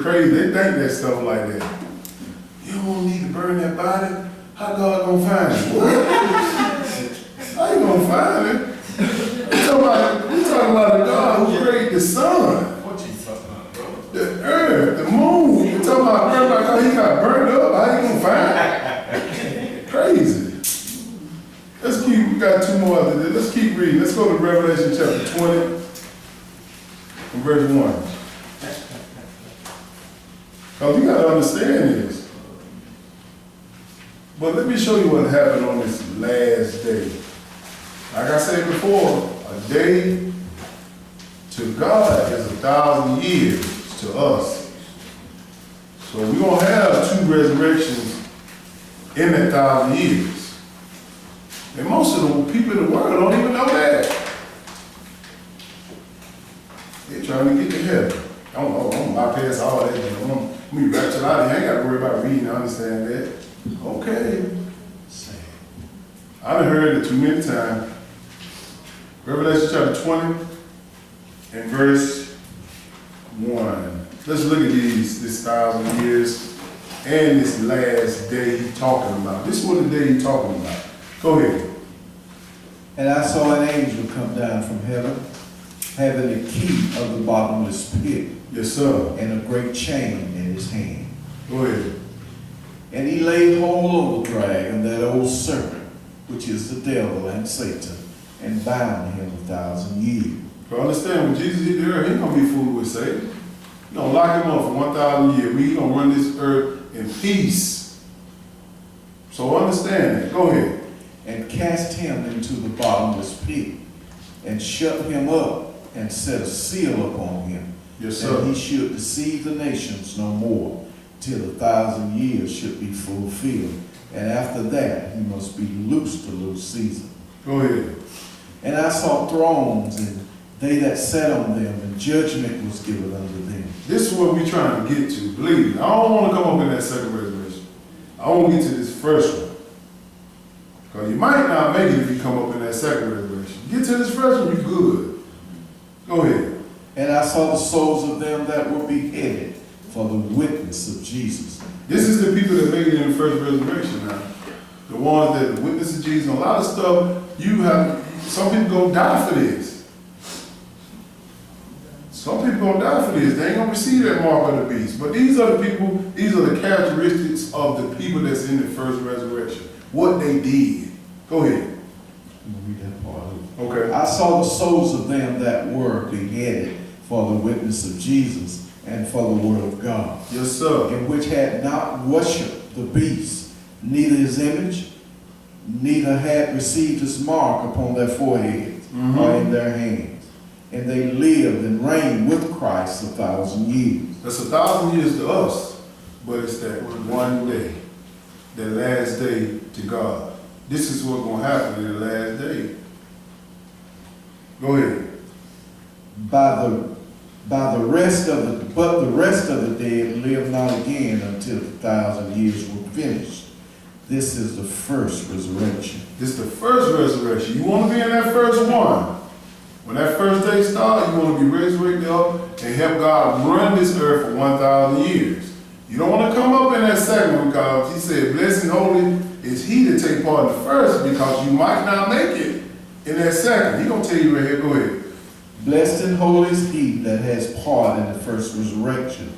crazy. They think that stuff like that. You don't need to burn that body. How God gonna find it? What? How you gonna find it? We talking about the God who created the sun, What you talking about, bro? the earth, the moon. We talking about burn like how he got burned up. How you gonna find it? Crazy. Let's keep. We got two more after this. Let's keep reading. Let's go to Revelation chapter 20, and verse 1. Because you got to understand this. But let me show you what happened on this last day. Like I said before, a day to God is 1,000 years to us. So we're going to have two resurrections in that 1,000 years. And most of the people in the world don't even know that. They're trying to get to heaven. I'm bypass all that. We ratchet out of here. I ain't got to worry about reading. I understand that. Okay. I've heard it too many times. Revelation chapter 20 and verse 1. Let's look at this 1,000 years and this last day he's talking about. This is what the day he's talking about. Go ahead. And I saw an angel come down from heaven, having the key of the bottomless pit. Yes, sir. And a great chain in his hand. Go ahead. And he laid hold of the dragon, that old serpent, which is the devil and Satan, and bound him 1,000 years. But understand, when Jesus hit the earth, he ain't going to be fooled with Satan. He's going to lock him up for 1,000 years. We're going to run this earth in peace. So understand that. Go ahead. And cast him into the bottomless pit, and shut him up, and set a seal upon him. Yes, sir. And he should deceive the nations no more, till 1,000 years should be fulfilled. And after that, he must be loosed to lose Caesar. Go ahead. And I saw thrones, and they that sat on them, and judgment was given unto them. This is what we're trying to get to. Believe me. I don't want to come up in that second resurrection. I want to get to this first one. Because you might not make it if you come up in that second resurrection. Get to this first one, you're good. Go ahead. And I saw the souls of them that were beheaded for the witness of Jesus. This is the people that made it in the first resurrection now. The ones that witness of Jesus. A lot of stuff, some people gonna die for this. Some people gonna die for this. They ain't gonna receive that mark of the beast. But these are the people, these are the characteristics of the people that's in the first resurrection. What they did. Go ahead. Read that part. Okay. I saw the souls of them that were beheaded for the witness of Jesus and for the word of God. Yes, sir. And which had not worshipped the beast, neither his image, neither had received his mark upon their foreheads or in their hands. And they lived and reigned with Christ 1,000 years. That's 1,000 years to us, but it's that one day, that last day to God. This is what's going to happen in the last day. Go ahead. But the rest of the dead live not again until 1,000 years were finished. This is the first resurrection. This is the first resurrection. You want to be in that first one. When that first day starts, you want to be resurrected up and help God run this earth for 1,000 years. You don't want to come up in that second one because he said, blessed and holy is he to take part in the first, because you might not make it in that second. He's going to tell you right here. Go ahead. Blessed and holy is he that has part in the first resurrection.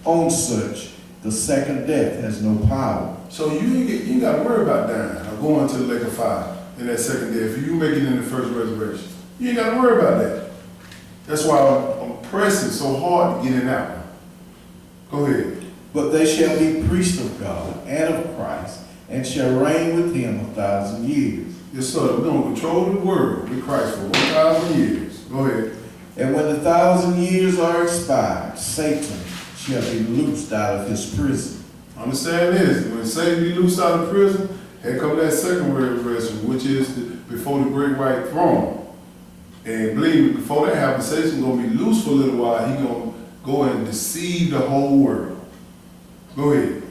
On such, the second death has no power. So you ain't got to worry about dying or going to the lake of fire in that second death. If you make it in the first resurrection, you ain't got to worry about that. That's why I'm pressing so hard to get in that one. Go ahead. But they shall be priests of God and of Christ, and shall reign with him 1,000 years. Yes, sir. We're going to control the world with Christ for 1,000 years. Go ahead. And when the 1,000 years are expired, Satan shall be loosed out of his prison. Understand this. When Satan be loosed out of prison, here come that second resurrection, which is before the great white throne. And believe me, before that happens, Satan's going to be loose for a little while. He's going to go and deceive the whole world. Go ahead.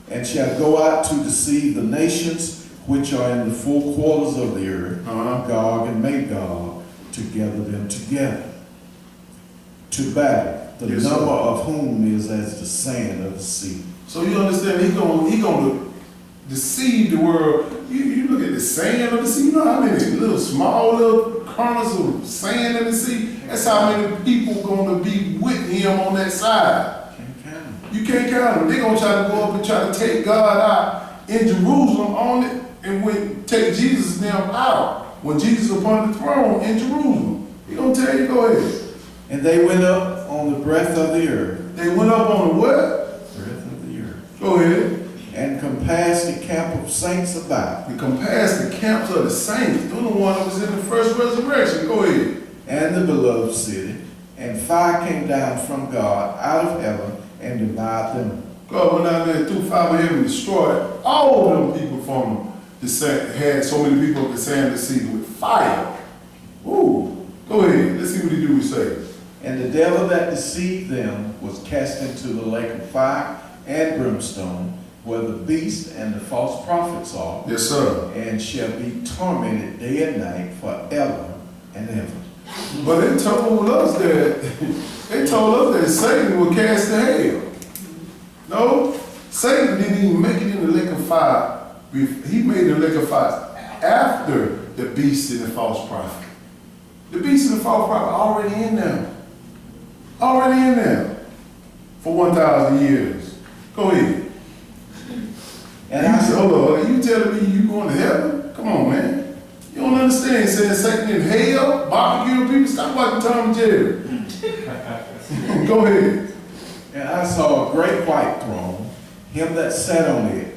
And shall go out to deceive the nations which are in the four quarters of the earth, Gog and Magog, to gather them together to battle. the Yes, sir. number of whom is as the sand of the sea. So you understand, he gonna deceive the world. You look at the sand of the sea, you know how many little small little corners of sand in the sea? That's how many people gonna be with him on that side. Can't count 'em. You can't count them. They're gonna try to go up and try to take God out in Jerusalem on it and take Jesus and them out. When Jesus upon the throne in Jerusalem. He gonna tell you, go ahead. And they went up on the breadth of the earth. They went up on the what? Breadth of the earth. Go ahead. And compassed the camp of saints about. And compassed the camps of the saints. They're the one that was in the first resurrection. Go ahead. And the beloved city. And fire came down from God out of heaven and devoured them. God went out there and threw fire with him and destroyed all of them people from the sand. Had so many people of the sand of the sea with fire. Ooh. Go ahead. Let's see what he do. We say. And the devil that deceived them was cast into the lake of fire and brimstone, where the beast and the false prophets are, Yes, sir. and shall be tormented day and night forever and ever. But they told us that Satan would cast to hell. No, Satan didn't even make it in the lake of fire. He made the lake of fire after the beast and the false prophet. The beast and the false prophet already in there. Already in there for 1,000 years. Go ahead. And I said, Hold on, you telling me you going to heaven? Come on, man. You don't understand. Saying Satan in hell, barbecuing people. Stop watching Tom and Jerry. Go ahead. and I saw a great white throne, him that sat on it,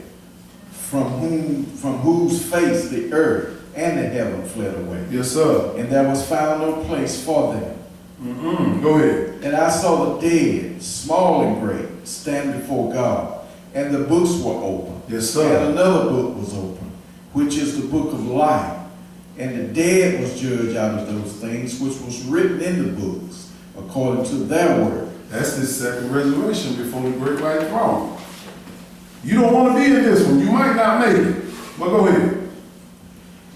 from whose face the earth and the heaven fled away. Yes, sir. And there was found no place for them. Go ahead. And I saw the dead, small and great, stand before God, and the books were open. Yes, sir. And another book was open, which is the book of life. And the dead was judged out of those things which was written in the books, according to their work. That's the second resurrection before the great white throne. You don't want to be in this one. You might not make it. But go ahead.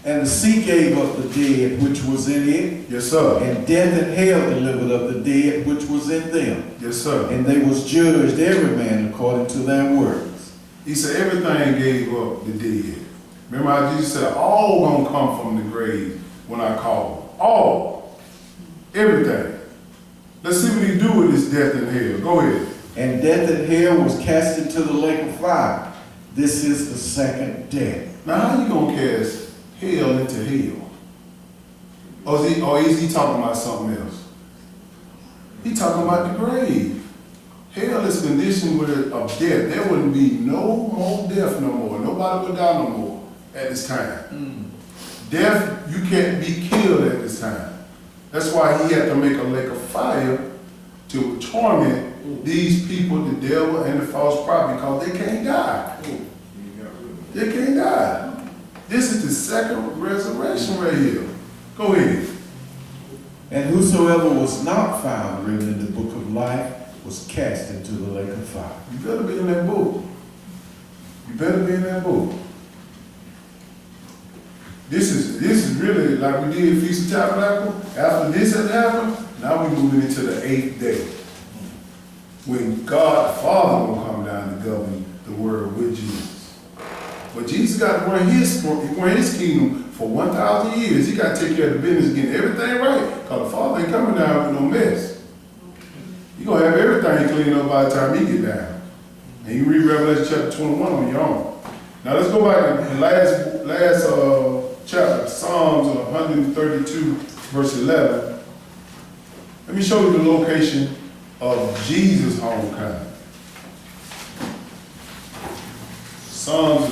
And the sea gave up the dead which was in it, Yes, sir. and death and hell delivered up the dead which was in them. Yes, sir. And they was judged every man according to their works. He said everything gave up the dead. Remember how Jesus said all gonna come from the grave when I call them. All. Everything. Let's see what he do with this death and hell. Go ahead. And death and hell was cast into the lake of fire. This is the second death. Now how you gonna cast hell into hell? Or is he talking about something else? He talking about the grave. Hell is a condition of death. There wouldn't be no more death no more. Nobody would die no more at this time. Death, you can't be killed at this time. That's why he had to make a lake of fire to torment these people, the devil and the false prophet, because they can't die. They can't die. This is the second resurrection right here. Go ahead. And whosoever was not found written in the book of life was cast into the lake of fire. You better be in that book. You better be in that book. This is really like we did Feast of Tabernacle. After this has happened, now we're moving into the 8th day. When God the Father will come down and govern the world with Jesus. But Jesus got to run his kingdom for 1,000 years. He got to take care of the business, getting everything right. Because the Father ain't coming down with no mess. You're going to have everything cleaned up by the time he get down. And you read Revelation chapter 21 on your own. Now let's go back to the last chapter, Psalms 132, verse 11. Let me show you the location of Jesus' homecoming. Psalms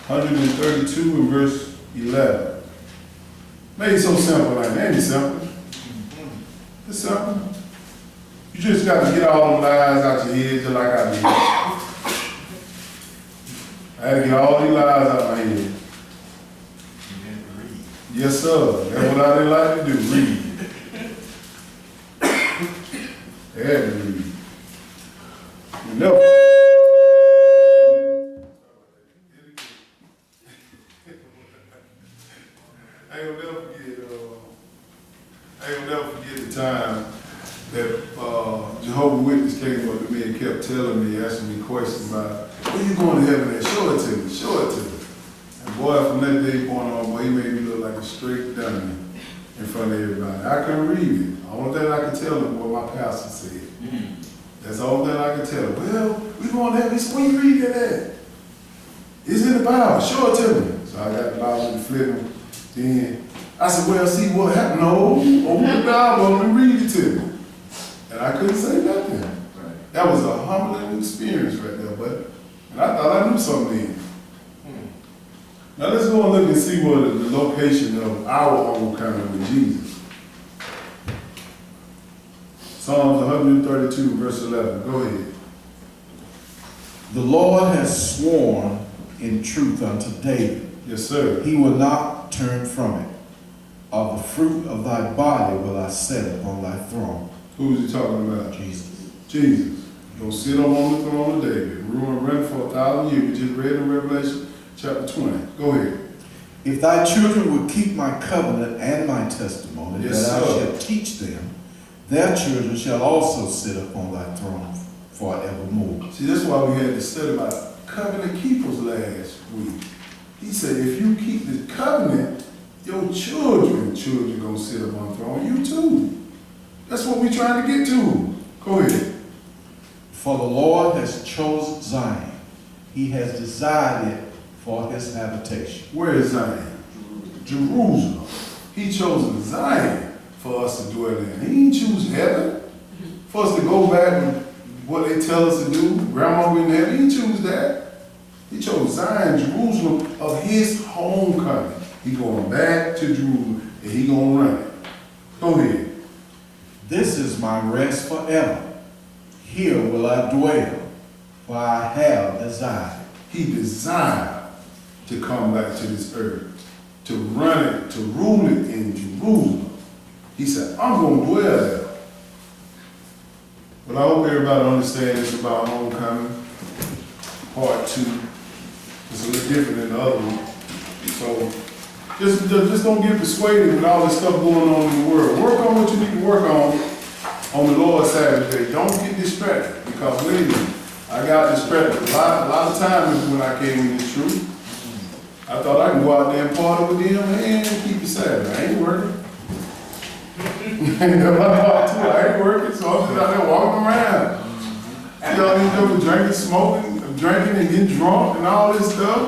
132 and verse 11. Made it so simple, like that. Ain't it simple? It's simple. You just got to get all them lies out your head just like I did. I had to get all these lies out my head. Yes, sir. That's what I didn't like to do. Read. I had to read. You know. I ain't gonna never forget the time that Jehovah telling me, asking me questions about, where you going to heaven at? Show it to me, show it to me. And boy, from that day point on, boy, he made me look like a straight dummy in front of everybody. I couldn't read it. The only thing I could tell him what my pastor said. That's the only thing I could tell him. Well, we going to heaven. He said, where you read that at? It's in the Bible. Show it to me. So I got the Bible and flipped him. Then I said, well, see what happened. No, open the Bible and read it to me. And I couldn't say nothing. Right. That was a humbling experience right there, but and I thought I knew something then. Now let's go and look and see what the location of our homecoming with Jesus. Psalms 132, verse 11. Go ahead. The Lord has sworn in truth unto David. Yes, sir. He will not turn from it. Of the fruit of thy body will I set upon thy throne. Who is he talking about? Jesus. Jesus. He'll sit up on the throne of David, rule and reign for 1,000 years. We just read in Revelation chapter 20. Go ahead. If thy children will keep my covenant and my testimony, Yes, that I sir. shall teach them, their children shall also sit upon thy throne forevermore. See, that's why we had to study about covenant keepers last week. He said, if you keep the covenant, your children gonna sit up on the throne. You too. That's what we're trying to get to. Go ahead. For the Lord has chosen Zion. He has desired it for his habitation. Where is Zion? Jerusalem. He chose Zion for us to dwell in. He didn't choose heaven for us to go back and what they tell us to do. Grandma in heaven. He didn't choose that. He chose Zion, Jerusalem, of his homecoming. He going back to Jerusalem and he gonna run it. Go ahead. This is my rest forever. Here will I dwell, for I have desired. He desired to come back to this earth, to run it, to rule it in Jerusalem. He said, I'm going to dwell there. But I hope everybody understands this about homecoming, part 2. It's a little different than the other one. So just don't get persuaded with all this stuff going on in the world. Work on what you need to work on the Lord's side today. Don't get distracted, because believe me, I got distracted a lot of times when I came in this truth. I thought I could go out there and party with them and keep it Sabbath. I ain't working. I ain't working, so I'm just out there walking around. See all these people drinking, smoking, drinking and getting drunk and all this stuff.